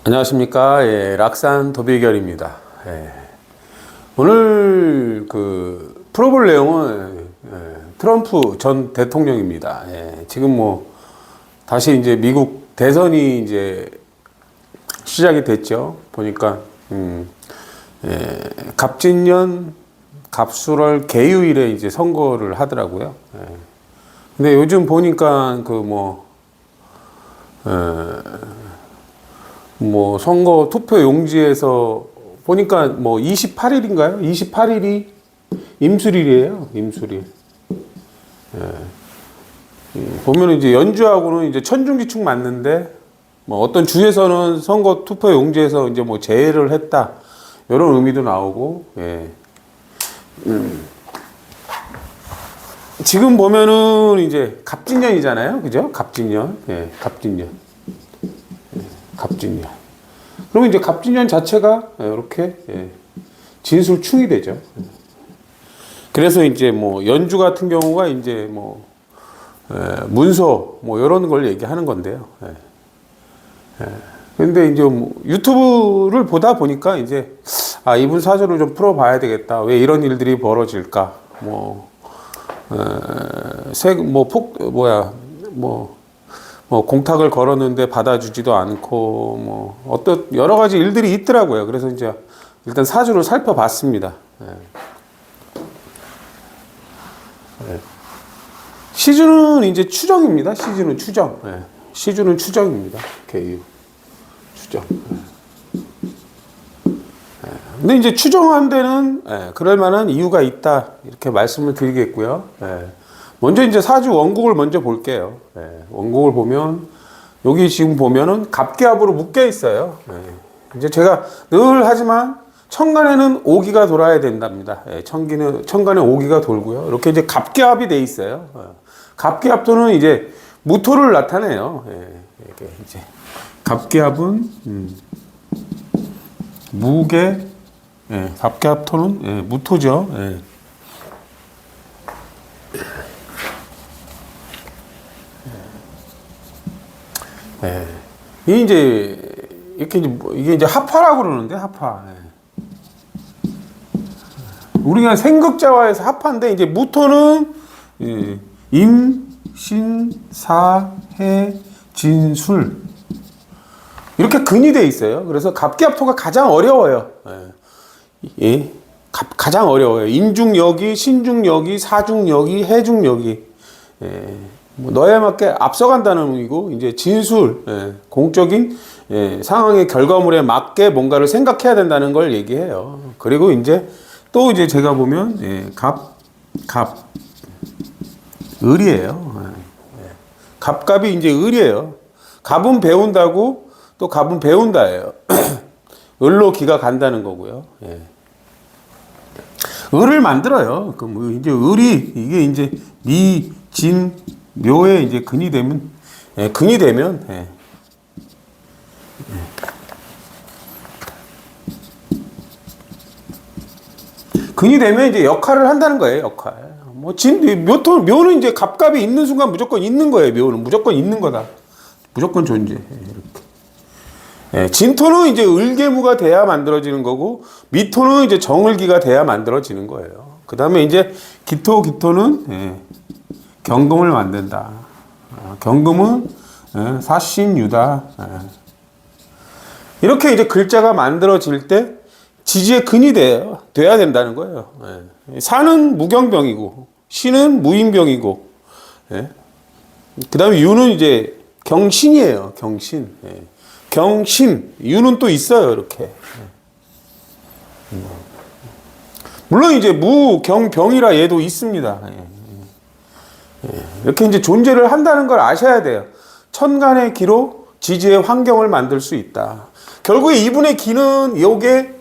안녕하십니까. 예, 락산 도비결입니다. 예. 오늘 풀어볼 내용은 트럼프 전 대통령입니다. 예, 지금 다시 이제 미국 대선이 이제 시작이 됐죠. 보니까 갑진년 갑술월 개유일에 이제 선거를 하더라고요. 예. 근데 요즘 보니까 선거 투표 용지에서 보니까 28일인가요? 28일이 임술일이에요. 임술일. 예. 보면 이제 연주하고는 이제 천중지축 맞는데 어떤 주에서는 선거 투표 용지에서 이제 제외를 했다. 이런 의미도 나오고, 예. 지금 보면은 이제 갑진년이잖아요. 그죠? 갑진년. 예, 갑진년. 갑진년. 그러면 이제 갑진년 자체가 이렇게 진술충이 되죠. 그래서 이제 연주 같은 경우가 이제 문서 이런 걸 얘기하는 건데요. 근데 이제 유튜브를 보다 보니까 이제 이분 사주를 좀 풀어봐야 되겠다. 왜 이런 일들이 벌어질까? 공탁을 걸었는데 받아주지도 않고, 어떤 여러 가지 일들이 있더라고요. 그래서 이제 일단 사주를 살펴봤습니다. 시주는 이제 추정입니다. 시주는 추정. 시주는 추정입니다. 개유. 추정. 근데 이제 추정한 데는 그럴 만한 이유가 있다. 이렇게 말씀을 드리겠고요. 먼저 이제 사주 원국을 먼저 볼게요. 원국을 보면 여기 지금 보면은 갑기합으로 묶여 있어요. 이제 제가 늘 하지만 천간에는 오기가 돌아야 된답니다. 천간에 오기가 돌고요. 이렇게 이제 갑기합이 돼 있어요. 갑기합토는 이제 무토를 나타내요. 이렇게 이제 갑기합은 무게, 갑기합토는 무토죠. 이게 이제 합화라고 그러는데, 합화. 우리가 생극자화에서 합화인데, 이제 무토는 임, 신, 사, 해, 진, 술. 이렇게 근이 돼 있어요. 그래서 갑기합토가 가장 어려워요. 가장 어려워요. 임중역이, 신중역이, 사중역이, 해중역이. 너에 맞게 앞서간다는 의미고, 이제 진술, 공적인 상황의 결과물에 맞게 뭔가를 생각해야 된다는 걸 얘기해요. 그리고 이제 또 이제 제가 보면 을이에요. 갑갑이 이제 을이에요. 갑은 배운다고 또 갑은 배운다예요. 을로 기가 간다는 거고요. 을을 만들어요. 이제 을이 이게 이제 미, 진, 묘에 이제 근이 되면 근이 되면 이제 역할을 한다는 거예요. 역할. 묘는 이제 갑갑이 있는 순간 무조건 있는 거예요. 묘는 무조건 있는 거다. 무조건 존재. 이렇게. 진토는 이제 을계무가 돼야 만들어지는 거고, 미토는 이제 정을기가 돼야 만들어지는 거예요. 그 다음에 이제 기토는 경금을 만든다. 경금은 사신유다. 이렇게 이제 글자가 만들어질 때 지지의 근이 돼야 된다는 거예요. 사는 무경병이고, 신은 무인병이고, 그 다음에 유는 이제 경신이에요. 경신. 경신. 유는 또 있어요. 이렇게. 물론 이제 무경병이라 얘도 있습니다. 이렇게 이제 존재를 한다는 걸 아셔야 돼요. 천간의 기로 지지의 환경을 만들 수 있다. 결국에 이분의 기는 요게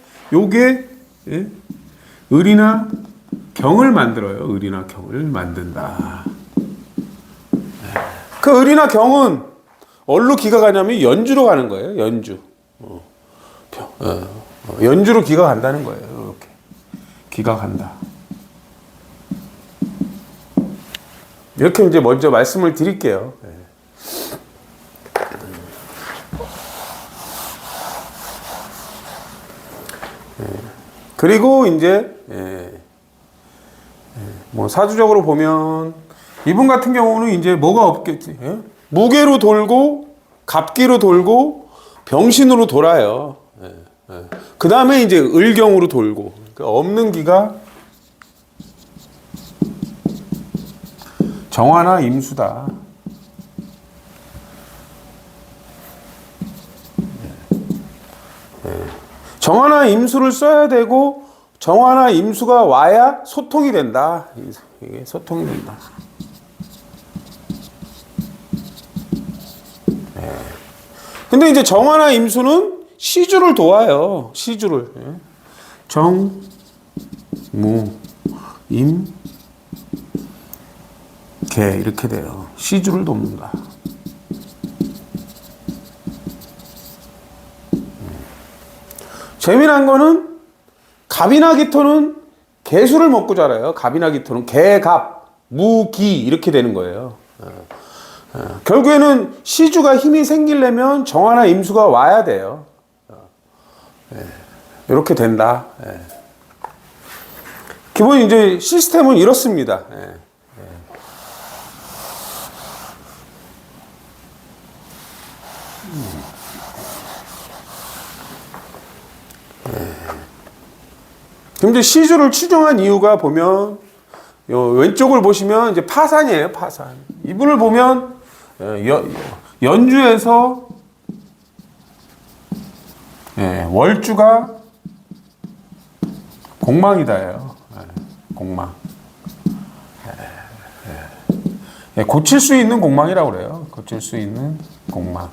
을이나 경을 만들어요. 을이나 경을 만든다. 그 을이나 경은 어디로 기가 가냐면 연주로 가는 거예요. 연주. 연주로 기가 간다는 거예요. 이렇게 기가 간다. 이렇게 이제 먼저 말씀을 드릴게요. 그리고 이제 뭐 사주적으로 보면 이분 같은 경우는 이제 뭐가 없겠지. 무게로 돌고 갑기로 돌고 병신으로 돌아요. 그 다음에 이제 을경으로 돌고. 그러니까 없는 기가 정화나 임수다. 정화나 임수를 써야 되고 정화나 임수가 와야 소통이 된다. 이게 소통이 된다. 근데 이제 정화나 임수는 시주를 도와요. 시주를. 정, 무, 임, 개 이렇게 돼요. 시주를 돕는다. 재미난 거는 갑이나 기토는 개수를 먹고 자라요. 갑이나 기토는 개, 갑, 무, 기 이렇게 되는 거예요. 결국에는 시주가 힘이 생기려면 정화나 임수가 와야 돼요. 이렇게 된다. 기본 이제 시스템은 이렇습니다. 그럼 이제 시주를 추정한 이유가 보면 요 왼쪽을 보시면 이제 파산이에요. 파산. 이분을 보면 연주에서 월주가 공망이다예요. 공망. 고칠 수 있는 공망이라고 그래요. 고칠 수 있는 공망.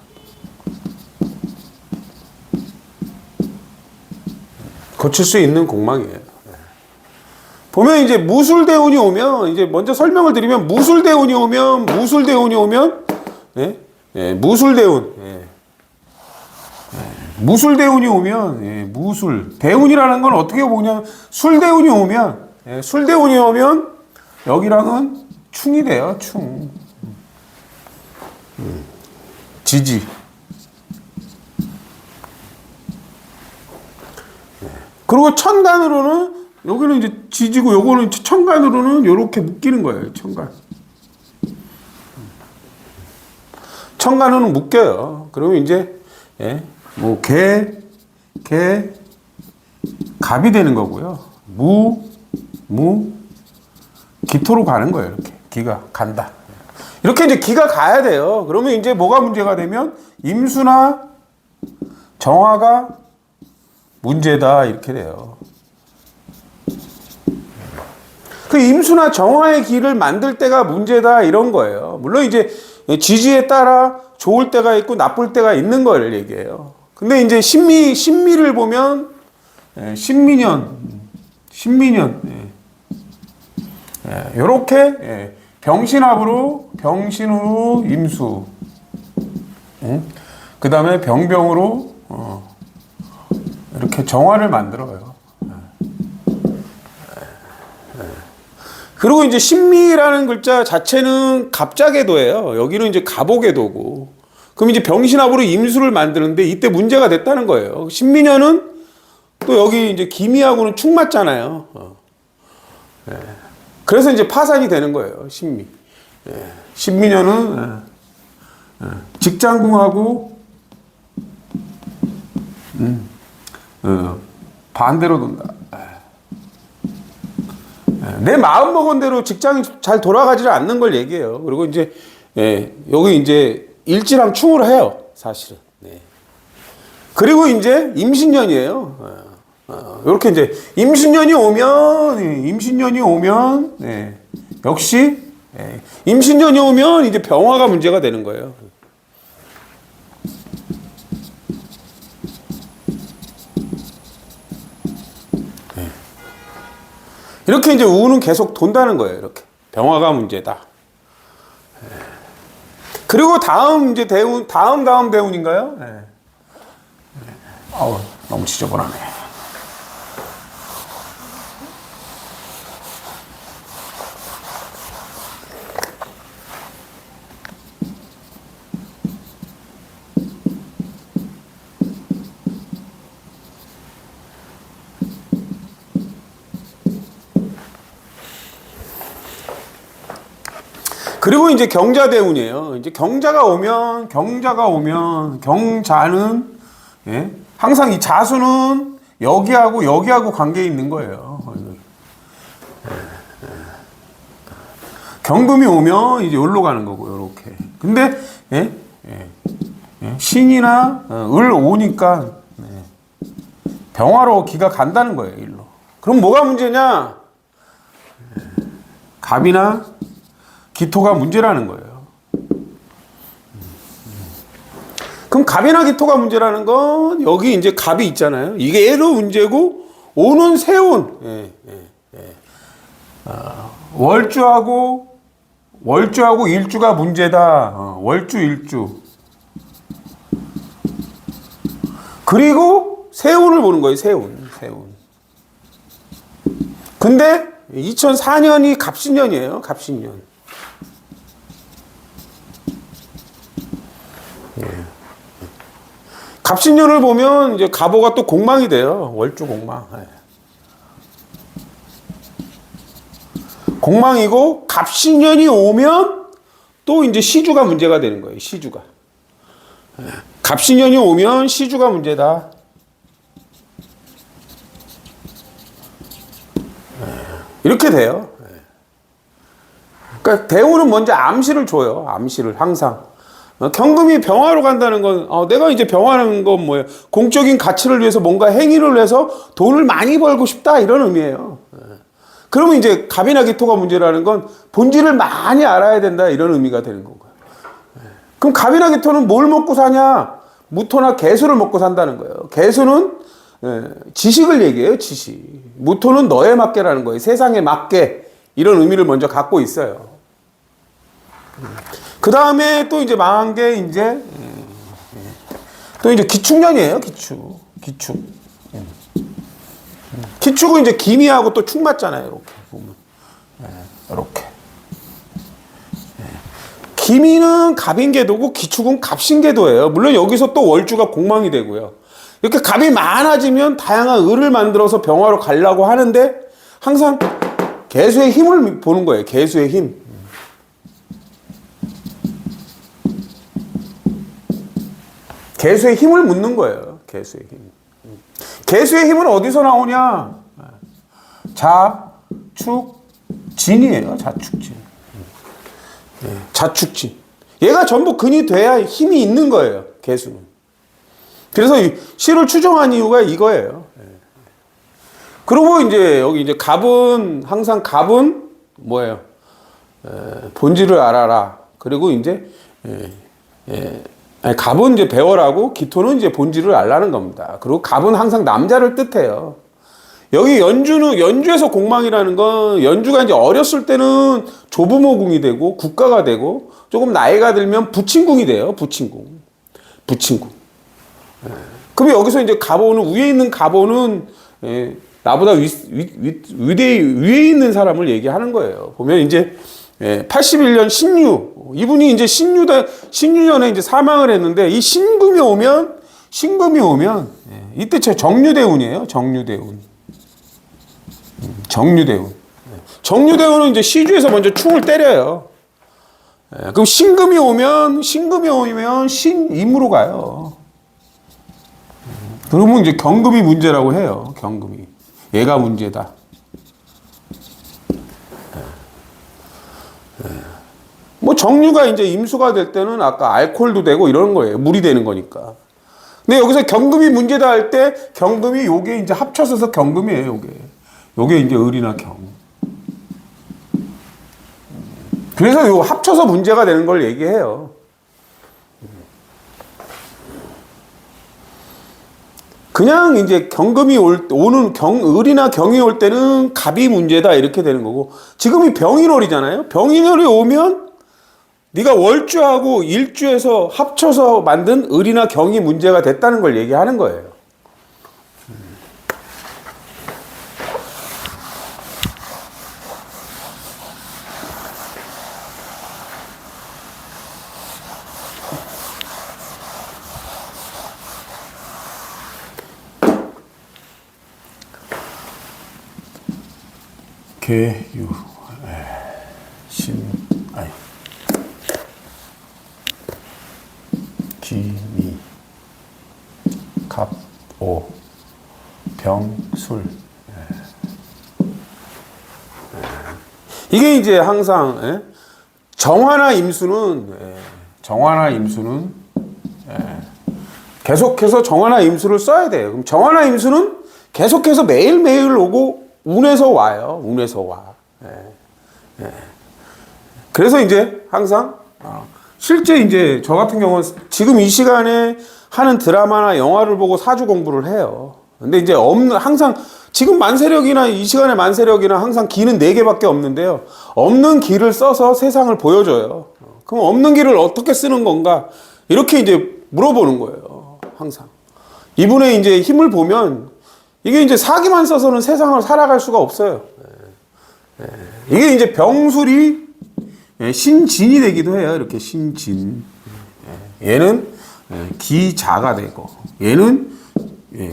고칠 수 있는 공망이에요. 보면 이제 무술대운이 오면 이제 먼저 설명을 드리면 무술대운이 오면 무술대운이 오면 무술 대운이라는 건 어떻게 보냐 술대운이 오면 여기랑은 충이 돼요. 충 지지. 그리고 천간으로는 여기는 이제 지지고 요거는 천간으로는 요렇게 묶이는 거예요. 천간으로는 묶여요. 그러면 이제 뭐 갑이 되는 거고요. 기토로 가는 거예요. 이렇게 기가 간다. 이렇게 이제 기가 가야 돼요. 그러면 이제 뭐가 문제가 되면 임수나 정화가 문제다 이렇게 돼요. 그 임수나 정화의 기를 만들 때가 문제다 이런 거예요. 물론 이제 지지에 따라 좋을 때가 있고 나쁠 때가 있는 걸 얘기해요. 근데 이제 신미를 보면 신민년 요렇게 병신합으로 임수 그 다음에 병병으로 이렇게 정화를 만들어요. 그리고 이제 신미라는 글자 자체는 갑자궤도예요. 여기는 이제 갑오궤도고. 그럼 이제 병신합으로 임수를 만드는데 이때 문제가 됐다는 거예요. 신미년은 또 여기 이제 기미하고는 축 맞잖아요. 그래서 이제 파산이 되는 거예요. 신미. 신미년은 직장궁하고 반대로 돈다. 내 마음 먹은 대로 직장이 잘 돌아가지 않는 걸 얘기해요. 그리고 이제 여기 이제 일지랑 충을 해요, 사실은. 그리고 이제 임신년이에요. 이렇게 이제 임신년이 오면 역시 임신년이 오면 이제 병화가 문제가 되는 거예요. 이렇게 이제 우는 계속 돈다는 거예요. 이렇게 병화가 문제다. 그리고 다음 이제 대운, 다음 대운인가요? 아우 너무 지저분하네. 그리고 이제 경자대운이에요. 이제 경자는 예? 항상 이 자수는 여기하고 관계 있는 거예요. 경금이 오면 이제 여기로 가는 거고, 이렇게. 근데 신이나 을 오니까 병화로 기가 간다는 거예요, 일로. 그럼 뭐가 문제냐? 갑이나 기토가 문제라는 거예요. 그럼 갑이나 기토가 문제라는 건 여기 이제 갑이 있잖아요. 이게 얘도 문제고 오는 세운 월주하고 일주가 문제다. 월주 일주. 그리고 세운을 보는 거예요. 세운. 근데 2004년이 갑신년이에요. 갑신년. 갑신년을 보면 이제 갑오가 또 공망이 돼요. 월주 공망. 공망이고 갑신년이 오면 또 이제 시주가 문제가 되는 거예요. 시주가. 갑신년이 오면 시주가 문제다. 이렇게 돼요. 그러니까 대운은 먼저 암시를 줘요. 암시를 항상. 경금이 병화로 간다는 건 내가 이제 병화라는 건 뭐예요? 공적인 가치를 위해서 뭔가 행위를 해서 돈을 많이 벌고 싶다 이런 의미예요. 그러면 이제 갑이나 기토가 문제라는 건 본질을 많이 알아야 된다 이런 의미가 되는 거고요. 그럼 갑이나 기토는 뭘 먹고 사냐? 무토나 개수를 먹고 산다는 거예요. 개수는 지식을 얘기해요. 지식. 무토는 너에 맞게라는 거예요. 세상에 맞게 이런 의미를 먼저 갖고 있어요. 그 다음에 또 이제 망한 게 이제 또 이제 기축년이에요. 기축은 이제 기미하고 또 축 맞잖아요. 이렇게 보면 이렇게 기미는 갑인계도고 기축은 갑신계도예요. 물론 여기서 또 월주가 공망이 되고요. 이렇게 갑이 많아지면 다양한 을을 만들어서 병화로 가려고 하는데 항상 개수의 힘을 보는 거예요. 개수의 힘. 개수의 힘을 묻는 거예요. 개수의 힘. 개수의 힘은 어디서 나오냐? 자축진이에요. 자축진. 얘가 전부 근이 돼야 힘이 있는 거예요. 개수는. 그래서 시를 추정한 이유가 이거예요. 그리고 이제 여기 이제 항상 갑은 뭐예요? 본질을 알아라. 그리고 이제 갑은 이제 배워라고 기토는 이제 본질을 알라는 겁니다. 그리고 갑은 항상 남자를 뜻해요. 여기 연주에서 공망이라는 건 연주가 이제 어렸을 때는 조부모궁이 되고 국가가 되고 조금 나이가 들면 부친궁이 돼요. 부친궁. 그럼 여기서 이제 갑오는 위에 있는 갑오는 나보다 위에 있는 사람을 얘기하는 거예요. 보면 이제 81년 신유 이분이 이제 신유년에 이제 사망을 했는데 이 신금이 오면 이때 제 정유대운이에요. 정유대운은 이제 시주에서 먼저 충을 때려요. 그럼 신금이 오면 신임으로 가요. 그러면 이제 경금이 문제라고 해요. 경금이 얘가 문제다. 뭐 정유가 이제 임수가 될 때는 아까 알코올도 되고 이런 거예요. 물이 되는 거니까. 근데 여기서 경금이 문제다 할 때 경금이 요게 이제 합쳐서 경금이에요. 요게 이제 을이나 경. 그래서 요 합쳐서 문제가 되는 걸 얘기해요. 그냥 이제 경금이 오는 을이나 경이 올 때는 갑이 문제다 이렇게 되는 거고 지금이 병인월이잖아요. 병인월이 오면 네가 월주하고 일주에서 합쳐서 만든 을이나 경이 문제가 됐다는 걸 얘기하는 거예요. 개유 쥐미, 갑, 오, 병, 술. 이게 이제 항상 정화나 임수는 계속해서 정화나 임수를 써야 돼요. 그럼 정화나 임수는 계속해서 매일매일 오고 운에서 와요. 운에서 와. 그래서 이제 항상 실제 이제 저 같은 경우는 지금 이 시간에 하는 드라마나 영화를 보고 사주 공부를 해요. 근데 이제 항상 지금 만세력이나 이 시간에 만세력이나 항상 기는 4개밖에 없는데요. 없는 기를 써서 세상을 보여줘요. 그럼 없는 기를 어떻게 쓰는 건가? 이렇게 이제 물어보는 거예요. 항상. 이분의 이제 힘을 보면 이게 이제 사기만 써서는 세상을 살아갈 수가 없어요. 이게 이제 병술이 신진이 되기도 해요. 이렇게 신진. 얘는 기자가 되고, 얘는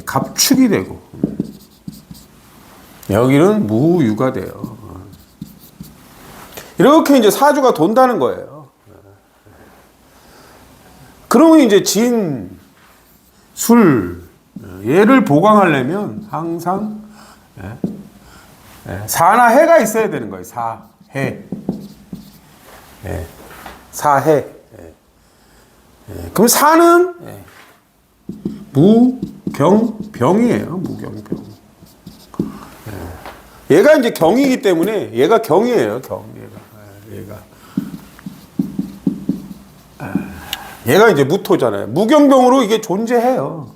갑축이 되고, 여기는 무유가 돼요. 이렇게 이제 사주가 돈다는 거예요. 그러면 이제 진, 술, 얘를 보강하려면 항상 사나 해가 있어야 되는 거예요. 사해. 사해. 그럼 사는 무경병이에요. 무경병. 얘가 이제 경이기 때문에 얘가 경이에요. 얘가 이제 무토잖아요. 무경병으로 이게 존재해요.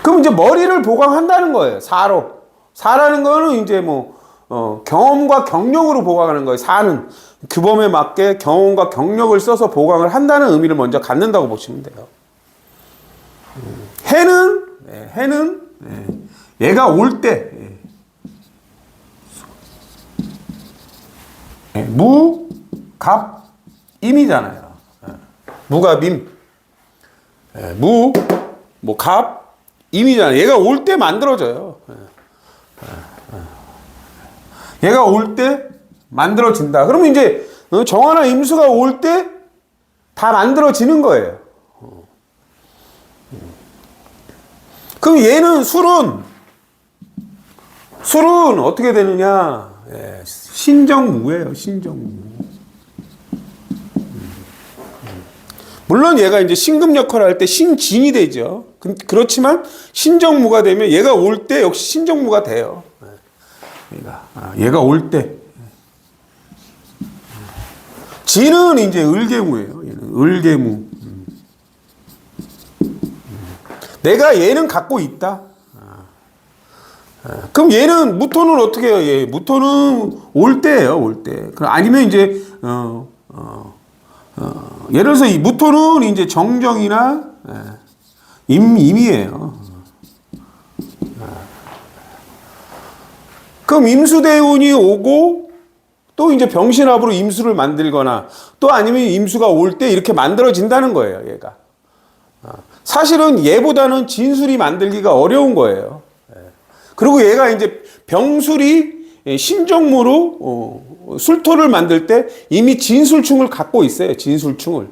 그럼 이제 머리를 보강한다는 거예요. 사로. 사라는 거는 이제 뭐 경험과 경력으로 보강하는 거예요. 사는 규범에 맞게 경험과 경력을 써서 보강을 한다는 의미를 먼저 갖는다고 보시면 돼요. 해는 얘가 올 때 무, 갑, 임이잖아요. 무갑임. 무, 뭐 갑, 임이잖아요. 얘가 올 때 만들어져요. 얘가 올 때 만들어진다. 그러면 이제 정화나 임수가 올 때 다 만들어지는 거예요. 그럼 얘는 술은 어떻게 되느냐? 신정무예요. 신정무. 물론 얘가 이제 신금 역할을 할 때 신진이 되죠. 그렇지만 신정무가 되면 얘가 올 때 역시 신정무가 돼요. 얘가 올 때. 진은 이제 을개무예요. 얘는 을개무. 내가 얘는 갖고 있다. 그럼 얘는 무토는 어떻게 해요? 얘 무토는 올 때예요. 올 때. 아니면 이제 예를 들어서 이 무토는 이제 정정이나 임이에요. 그럼 임수대운이 오고 또 이제 병신합으로 임수를 만들거나 또 아니면 임수가 올 때 이렇게 만들어진다는 거예요. 얘가. 사실은 얘보다는 진술이 만들기가 어려운 거예요. 그리고 얘가 이제 병술이 신정무로 술토를 만들 때 이미 진술충을 갖고 있어요. 진술충을.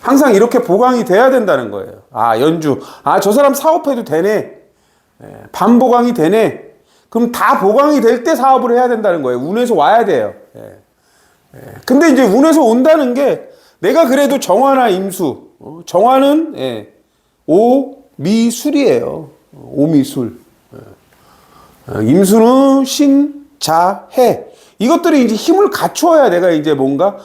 항상 이렇게 보강이 돼야 된다는 거예요. 연주. 저 사람 사업해도 되네. 반보강이 되네. 그럼 다 보강이 될 때 사업을 해야 된다는 거예요. 운에서 와야 돼요. 근데 이제 운에서 온다는 게 내가 그래도 정화나 임수. 정화는 오미술이에요. 오미술. 임수는 신, 자, 해. 이것들이 이제 힘을 갖추어야 내가 이제 뭔가,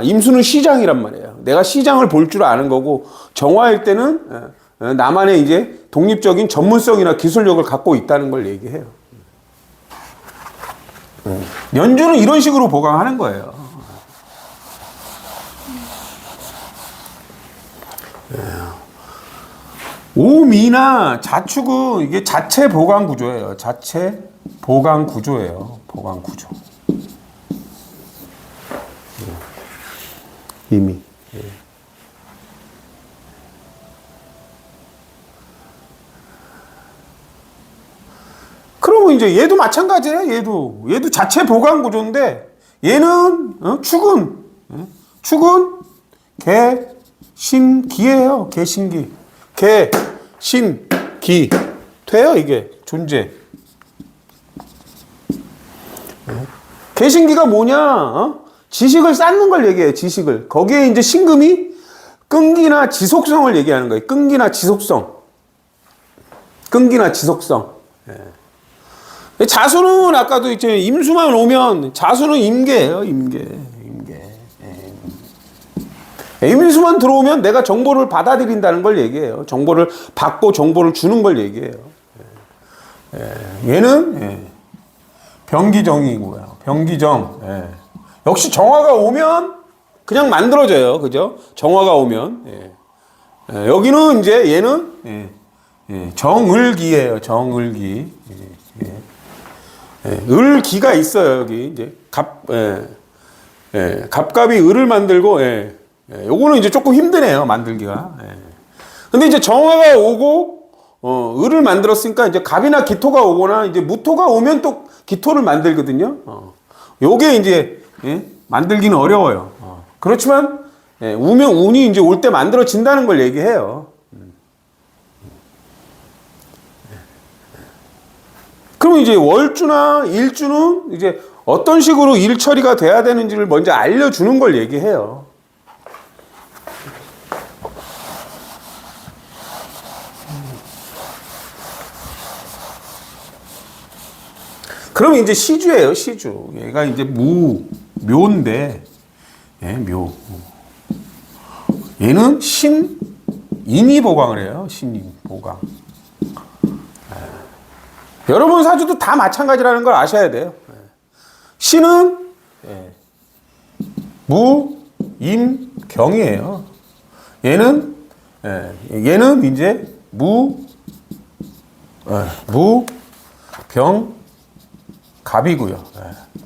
임수는 시장이란 말이에요. 내가 시장을 볼 줄 아는 거고, 정화일 때는 나만의 이제 독립적인 전문성이나 기술력을 갖고 있다는 걸 얘기해요. 연주는 이런 식으로 보강하는 거예요. 오미나 자축은 이게 자체 보강 구조예요. 자체 보강 구조예요. 보강 구조. 이미. 그러면 이제 얘도 마찬가지예요. 얘도 자체 보강 구조인데 얘는 축은 축은 개, 신, 기예요. 개, 신, 기. 개, 신, 기. 돼요, 이게. 존재. 개신기가 뭐냐? 지식을 쌓는 걸 얘기해요, 지식을. 거기에 이제 신금이 끈기나 지속성을 얘기하는 거예요. 끈기나 지속성. 끈기나 지속성. 자수는 아까도 이제 임수만 오면 자수는 임계예요, 임계. 임수만 들어오면 내가 정보를 받아들인다는 걸 얘기해요. 정보를 받고 정보를 주는 걸 얘기해요. 얘는 병기정이고요. 병기정. 역시 정화가 오면 그냥 만들어져요. 그죠? 정화가 오면. 여기는 이제 얘는 정을기예요. 정을기. 을기가 있어요. 여기 이제 갑갑이 을을 만들고 요거는 이제 조금 힘드네요. 만들기가. 근데 이제 정화가 오고 을을 만들었으니까 이제 갑이나 기토가 오거나 이제 무토가 오면 또 기토를 만들거든요. 요게 이제 만들기는 어려워요. 그렇지만 운이 이제 올 때 만들어진다는 걸 얘기해요. 그럼 이제 월주나 일주는 이제 어떤 식으로 일 처리가 돼야 되는지를 먼저 알려주는 걸 얘기해요. 그럼 이제 시주예요, 시주. 얘가 이제 묘인데, 묘. 얘는 인이 보강을 해요, 신인 보강. 여러분 사주도 다 마찬가지라는 걸 아셔야 돼요. 신은 경이에요. 얘는 이제 갑이고요.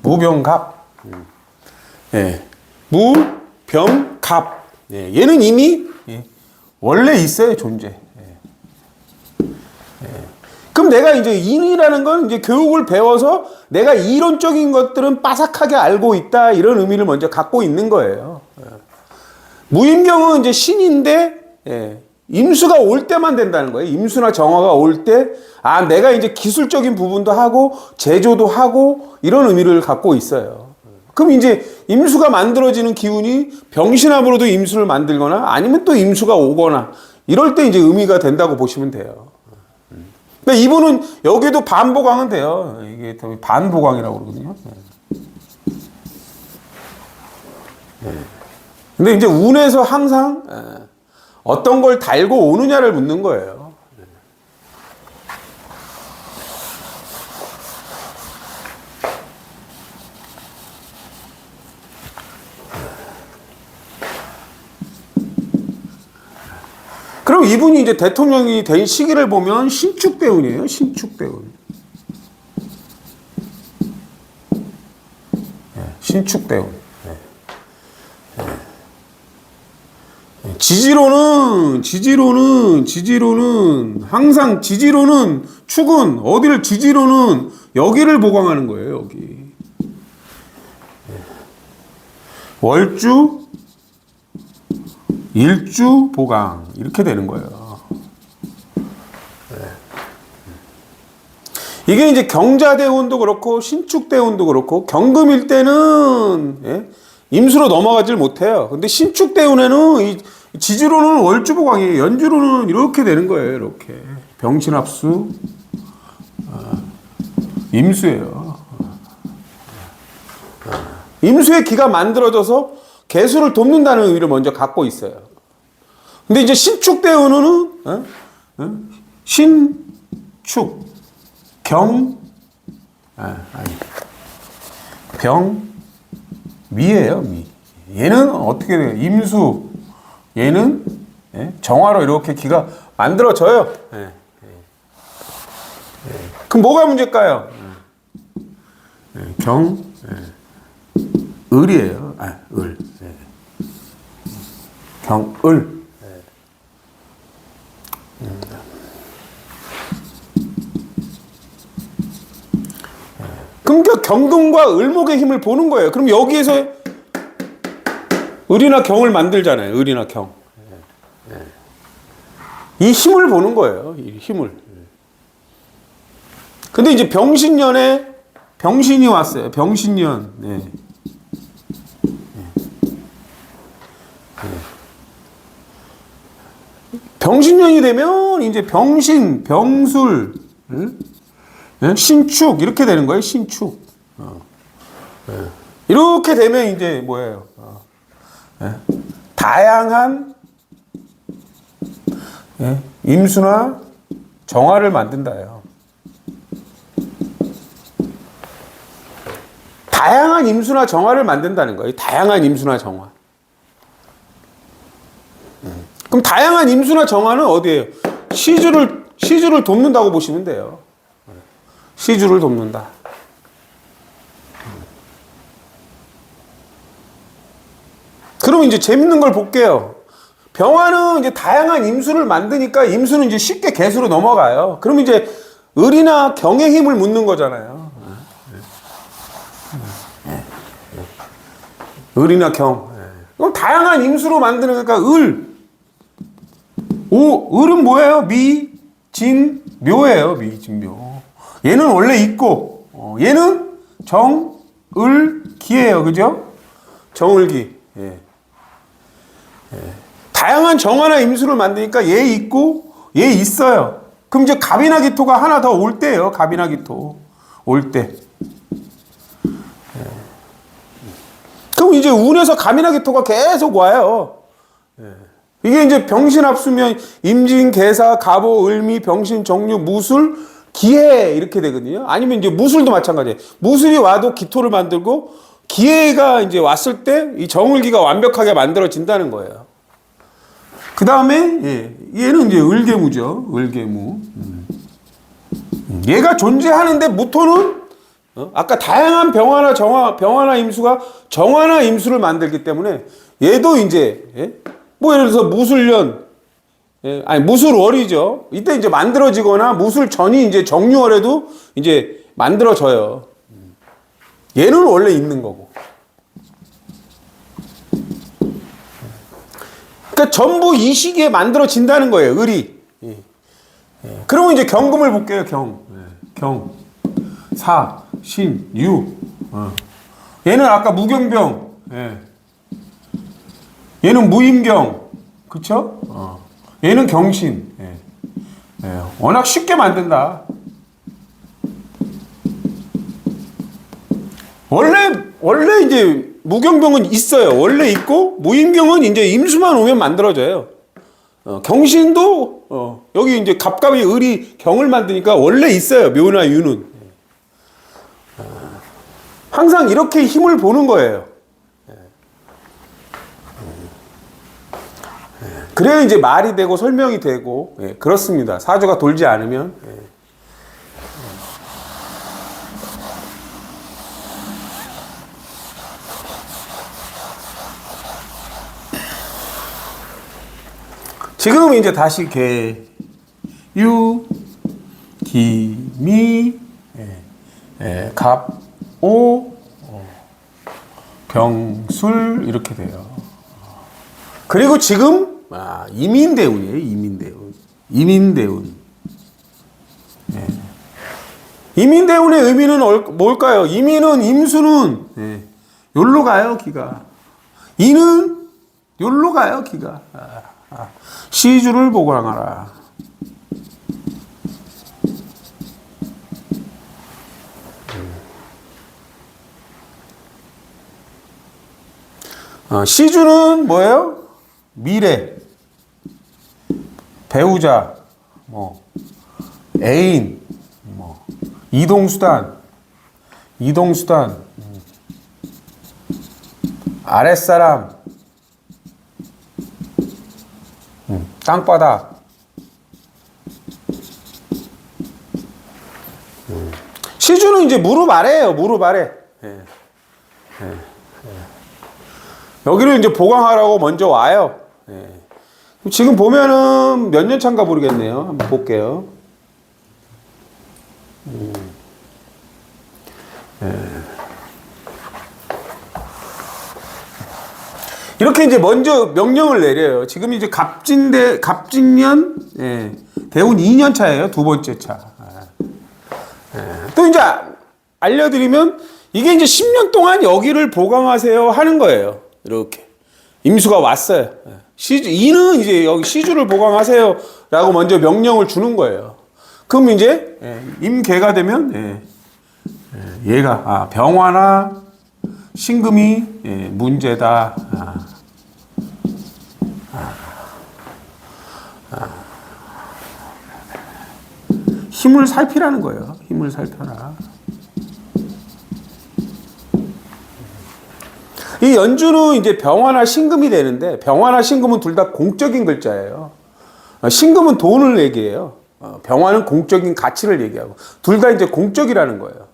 무병갑. 무병갑. 얘는 이미 원래 있어요, 존재. 그럼 내가 이제 인이라는 건 이제 교육을 배워서 내가 이론적인 것들은 빠삭하게 알고 있다, 이런 의미를 먼저 갖고 있는 거예요. 무임경은 이제 신인데 임수가 올 때만 된다는 거예요. 임수나 정화가 올 때, 내가 이제 기술적인 부분도 하고 제조도 하고 이런 의미를 갖고 있어요. 그럼 이제 임수가 만들어지는 기운이 병신합으로도 임수를 만들거나 아니면 또 임수가 오거나 이럴 때 이제 의미가 된다고 보시면 돼요. 근데 이분은 여기도 반보강은 돼요. 이게 반보강이라고 그러거든요. 근데 이제 운에서 항상 어떤 걸 달고 오느냐를 묻는 거예요. 그럼 이분이 이제 대통령이 된 시기를 보면 신축대운이에요. 신축대운. 신축대운. 지지로는 항상 축은 어디를 지지로는 여기를 보강하는 거예요. 여기. 월주 일주 보강 이렇게 되는 거예요. 이게 이제 경자대운도 그렇고 신축대운도 그렇고 경금일 때는 임수로 넘어가질 못해요. 근데 신축대운에는 이 지지로는 월주보강이에요. 연주로는 이렇게 되는 거예요. 이렇게 병신합수 임수예요. 임수의 기가 만들어져서 개수를 돕는다는 의미를 먼저 갖고 있어요. 근데 이제 신축대운은 신축 병미예요. 미. 얘는 어떻게 돼요? 임수. 얘는 정화로 이렇게 기가 만들어져요. 그럼 뭐가 문제일까요? 을이에요. 을. 경을. 그럼 경금과 을목의 힘을 보는 거예요. 그럼 여기에서 을이나 경을 만들잖아요. 을이나 경. 이 힘을 보는 거예요. 이 힘을. 근데 이제 병신년에 병신이 왔어요. 병신년. 네. 병신년이 되면 이제 병신, 병술, 신축 이렇게 되는 거예요. 신축. 이렇게 되면 이제 뭐예요? 다양한 임수나 정화를 만든다요. 다양한 임수나 정화를 만든다는 거예요. 다양한 임수나 정화. 그럼 다양한 임수나 정화는 어디예요? 시주를 돕는다고 보시면 돼요. 시주를 돕는다. 그럼 이제 재밌는 걸 볼게요. 병화는 이제 다양한 임수를 만드니까 임수는 이제 쉽게 개수로 넘어가요. 그럼 이제 을이나 경의 힘을 묻는 거잖아요. 을이나 경. 그럼 다양한 임수로 만드는 거니까 을은 뭐예요? 미, 진, 묘예요. 미, 진, 묘. 얘는 원래 있고, 얘는 정, 을, 기예요. 그죠? 정을기. 예. 다양한 정화나 임수를 만드니까 얘 있고 얘 있어요. 그럼 이제 갑이나 기토가 하나 더 올 때예요. 갑이나 기토 올 때. 그럼 이제 운에서 갑이나 기토가 계속 와요. 이게 이제 병신 합수면 임진, 계사, 갑오, 을미, 병신, 정유, 무술, 기해 이렇게 되거든요. 아니면 이제 무술도 마찬가지예요. 무술이 와도 기토를 만들고 기해가 이제 왔을 때 이 정을기가 완벽하게 만들어진다는 거예요. 그 다음에 얘는 이제 을계무죠. 을계무. 얘가 존재하는데 무토는 아까 다양한 병화나 정화, 병화나 임수가 정화나 임수를 만들기 때문에 얘도 이제 뭐 예를 들어서 무술년, 아니 무술월이죠. 이때 이제 만들어지거나 무술전이 이제 정유월에도 이제 만들어져요. 얘는 원래 있는 거고. 그러니까 전부 이 시기에 만들어진다는 거예요. 을이. 그러면 이제 경금을 볼게요. 경, 사, 신, 유. 얘는 아까 무경병. 얘는 무임경. 그쵸? 얘는 경신. 워낙 쉽게 만든다. 원래 이제 무경병은 있어요. 원래 있고 무임경은 이제 임수만 오면 만들어져요. 경신도 여기 이제 갑갑이 을이 경을 만드니까 원래 있어요. 묘나 유는. 항상 이렇게 힘을 보는 거예요. 그래야 이제 말이 되고 설명이 되고 그렇습니다. 사주가 돌지 않으면. 지금 이제 다시 개, 유, 기, 미, 갑, 오, 병술 이렇게 돼요. 그리고 지금 이민대운이에요. 이민대운. 이민대운의 의미는 뭘까요? 이민은 임수는 요로 가요. 기가. 이는 요로 가요. 기가. 시주를 보강하라. 시주는 뭐예요? 미래, 배우자, 뭐 애인, 뭐 이동수단, 아랫사람, 땅바닥. 시주는 이제 무릎 아래예요. 무릎 아래. 여기를 이제 보강하라고 먼저 와요. 지금 보면은 몇 년 차인가 모르겠네요. 한번 볼게요. 이렇게 이제 먼저 명령을 내려요. 지금 이제 갑진년, 예, 대운 2년 차예요. 두 번째 차. 또 이제 알려드리면 이게 이제 10년 동안 여기를 보강하세요 하는 거예요. 이렇게. 임수가 왔어요. 이는 이제 여기 시주를 보강하세요 라고 먼저 명령을 주는 거예요. 그럼 이제 임계가 되면 얘가 병화나 신금이 문제다. 힘을 살피라는 거예요. 힘을 살펴라. 이 연주는 이제 병화나 신금이 되는데, 병화나 신금은 둘 다 공적인 글자예요. 신금은 돈을 얘기해요. 병화는 공적인 가치를 얘기하고, 둘 다 이제 공적이라는 거예요.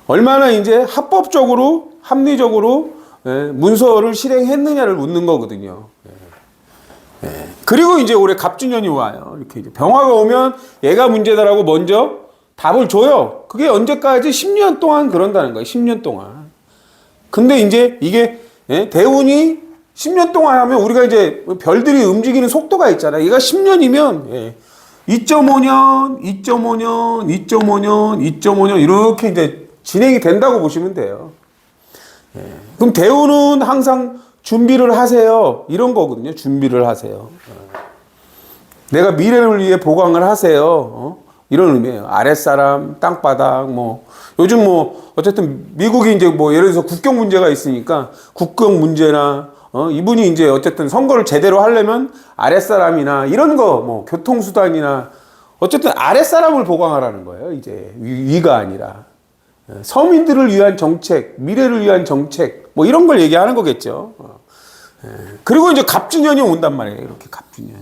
얼마나 이제 합법적으로, 합리적으로 문서를 실행했느냐를 묻는 거거든요. 그리고 이제 올해 갑진년이 와요. 이렇게 이제 병화가 오면 얘가 문제다라고 먼저 답을 줘요. 그게 언제까지? 10년 동안 그런다는 거예요. 10년 동안. 근데 이제 이게 대운이 10년 동안 하면 우리가 이제 별들이 움직이는 속도가 있잖아요. 얘가 10년이면 2.5년, 2.5년, 2.5년, 2.5년 이렇게 이제 진행이 된다고 보시면 돼요. 그럼 대운은 항상 준비를 하세요. 이런 거거든요. 준비를 하세요. 내가 미래를 위해 보강을 하세요. 이런 의미예요. 아랫사람, 땅바닥, 뭐. 요즘 뭐, 어쨌든 미국이 이제 뭐 예를 들어서 국경 문제가 있으니까 국경 문제나, 이분이 이제 어쨌든 선거를 제대로 하려면 아랫사람이나 이런 거, 뭐, 교통수단이나 어쨌든 아랫사람을 보강하라는 거예요. 이제 위가 아니라. 서민들을 위한 정책, 미래를 위한 정책, 뭐 이런 걸 얘기하는 거겠죠. 그리고 이제 갑진년이 온단 말이에요. 이렇게 갑진년.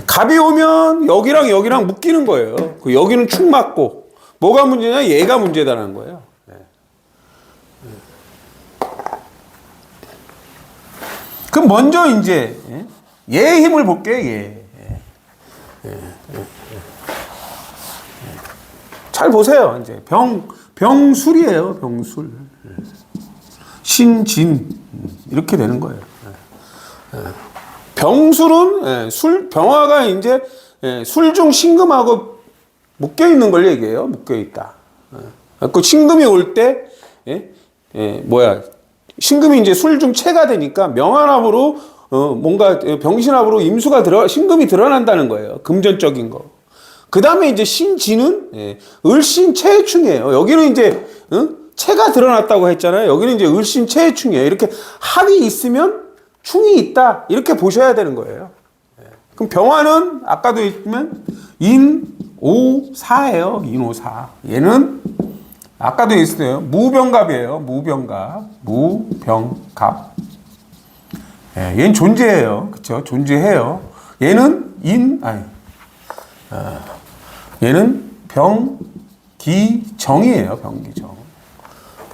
갑이 오면 여기랑 여기랑 묶이는 거예요. 그 여기는 축 맞고, 뭐가 문제냐? 얘가 문제다라는 거예요. 그럼 먼저 이제 얘의 힘을 볼게요. 얘. 잘 보세요. 이제 병술이에요. 병술. 신진 이렇게 되는 거예요. 병술은 병화가 이제 술중 신금하고 묶여 있는 걸 얘기해요. 묶여 있다. 그 신금이 올 때 신금이 이제 술중 체가 되니까 명화납으로 뭔가 병신합으로 임수가 신금이 드러난다는 거예요. 금전적인 거. 그 다음에 이제 신진은 을신체충이에요. 여기는 이제 체가 드러났다고 했잖아요. 여기는 이제 을신체충이에요. 이렇게 합이 있으면 충이 있다. 이렇게 보셔야 되는 거예요. 그럼 병화는 아까도 했지만 인오사예요. 인오사. 얘는 아까도 했어요. 무병갑이에요. 무병갑. 무병갑. 얘는 존재해요. 그렇죠? 존재해요. 얘는 얘는 병기정이에요. 병기정.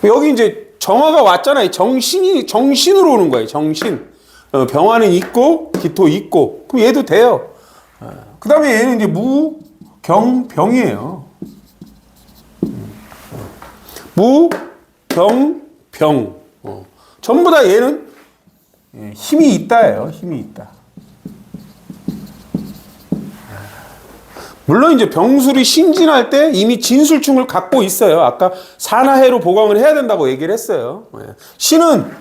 여기 이제 정화가 왔잖아요. 정신으로 오는 거예요. 정신. 병화는 있고 기토 있고. 그럼 얘도 돼요. 그 다음에 얘는 이제 무경병이에요. 무경병. 전부 다 얘는 힘이 있다예요. 힘이 있다. 물론 이제 병술이 신진할 때 이미 진술충을 갖고 있어요. 아까 산하해로 보강을 해야 된다고 얘기를 했어요. 신은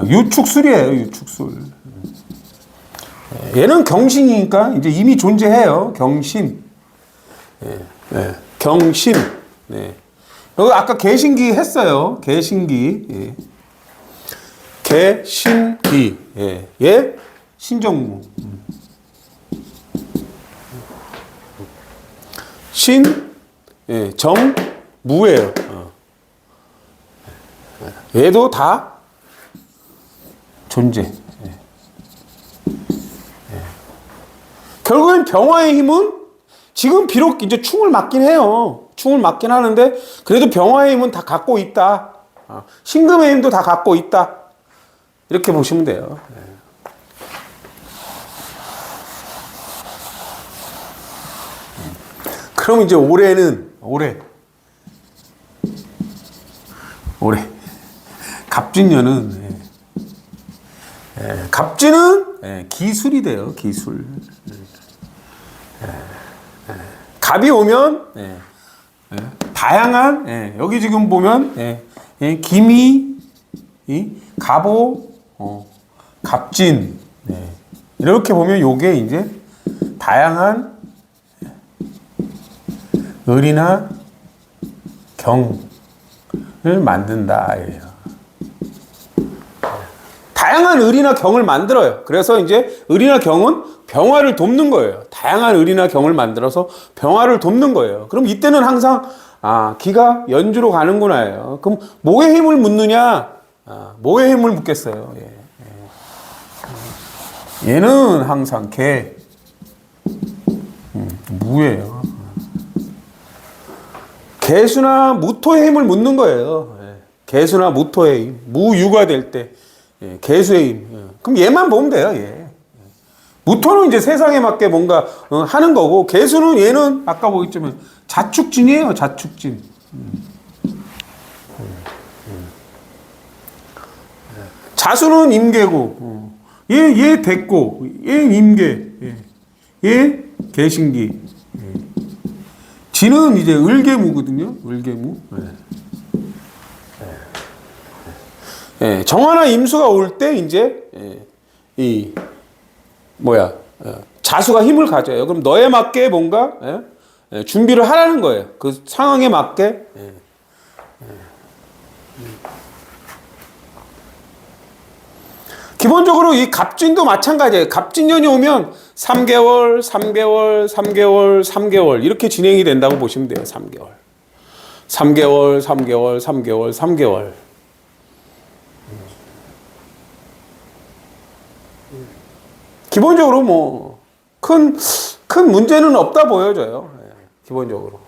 유축술이에요. 유축술. 얘는 경신이니까 이제 이미 존재해요. 경신. 경신. 여기 아까 개신기 했어요. 개신기. 개신기. 얘 신정무. 정무예요. 얘도 다 존재. 결국엔 병화의 힘은 지금 비록 이제 충을 맞긴 해요. 충을 맞긴 하는데 그래도 병화의 힘은 다 갖고 있다. 신금의 힘도 다 갖고 있다. 이렇게 보시면 돼요. 그럼 이제 올해는 올해 갑진년은 갑진은 기술이 돼요. 기술. 갑이 오면 다양한 여기 지금 보면 기미, 갑오, 갑진 이렇게 보면 요게 이제 다양한 을이나 경을 만든다. 다양한 을이나 경을 만들어요. 그래서 이제 을이나 경은 병화를 돕는 거예요. 다양한 을이나 경을 만들어서 병화를 돕는 거예요. 그럼 이때는 항상 기가 연주로 가는구나예요. 그럼 뭐의 힘을 묻느냐? 뭐의 힘을 묻겠어요? 얘는 항상 개, 무예요. 개수나 무토의 힘을 묻는 거예요. 개수나 무토의 힘, 무유가 될 때 개수의 힘. 그럼 얘만 보면 돼요. 얘. 무토는 이제 세상에 맞게 뭔가 하는 거고, 개수는 얘는 아까 보겠지만 자축진이에요. 자축진. 자수는 임계고, 얘 됐고, 얘 임계, 얘 개신기. 진은 이제 을계무거든요. 을계무. 정화나 임수가 올 때 이제 자수가 힘을 가져요. 그럼 너에 맞게 뭔가 준비를 하라는 거예요. 그 상황에 맞게. 기본적으로 이 갑진도 마찬가지예요. 갑진년이 오면 3개월, 3개월, 3개월, 3개월 이렇게 진행이 된다고 보시면 돼요. 3개월. 3개월, 3개월, 3개월, 3개월. 기본적으로 뭐 큰 문제는 없다 보여져요. 기본적으로.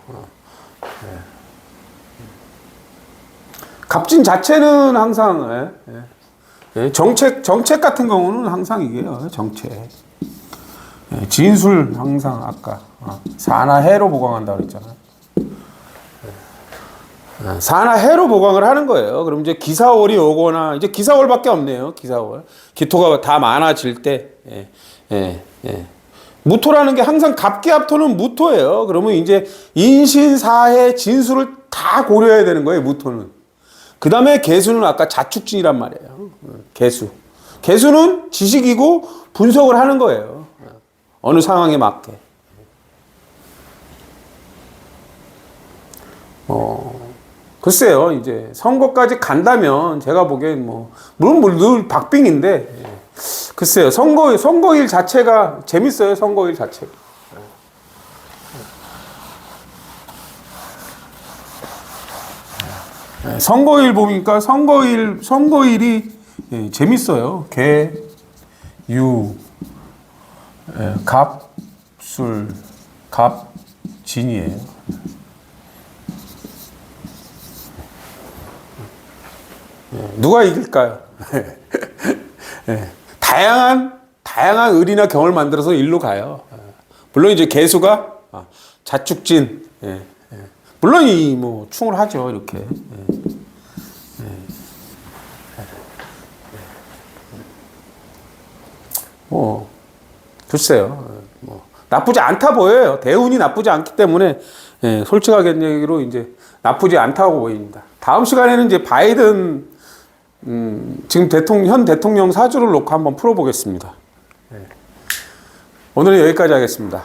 갑진 자체는 항상 정책 같은 경우는 항상 이게요. 정책. 진술 항상 아까 사나해로 보강한다고 그랬잖아요. 사나해로 보강을 하는 거예요. 그럼 이제 기사월이 오거나 이제 기사월밖에 없네요. 기사월. 기토가 다 많아질 때 무토라는 게 항상 갑기합토는 무토예요. 그러면 이제 인신사해 진술을 다 고려해야 되는 거예요. 무토는. 그 다음에 개수는 아까 자축진이란 말이에요. 개수는 지식이고 분석을 하는 거예요. 어느 상황에 맞게. 글쎄요, 이제 선거까지 간다면 제가 보기엔 물론 늘 박빙인데, 글쎄요, 선거일 자체가 재밌어요. 선거일 자체가. 선거일 보니까 선거일이 재밌어요. 개, 유, 갑, 술, 갑, 진이에요. 누가 이길까요? 다양한 을이나 경을 만들어서 일로 가요. 물론 이제 개수가 자축진, 물론 충을 하죠. 이렇게. 글쎄요. 나쁘지 않다 보여요. 대운이 나쁘지 않기 때문에 솔직하게 얘기로 이제 나쁘지 않다고 보입니다. 다음 시간에는 이제 바이든 지금 현 대통령 사주를 놓고 한번 풀어보겠습니다. 오늘은 여기까지 하겠습니다.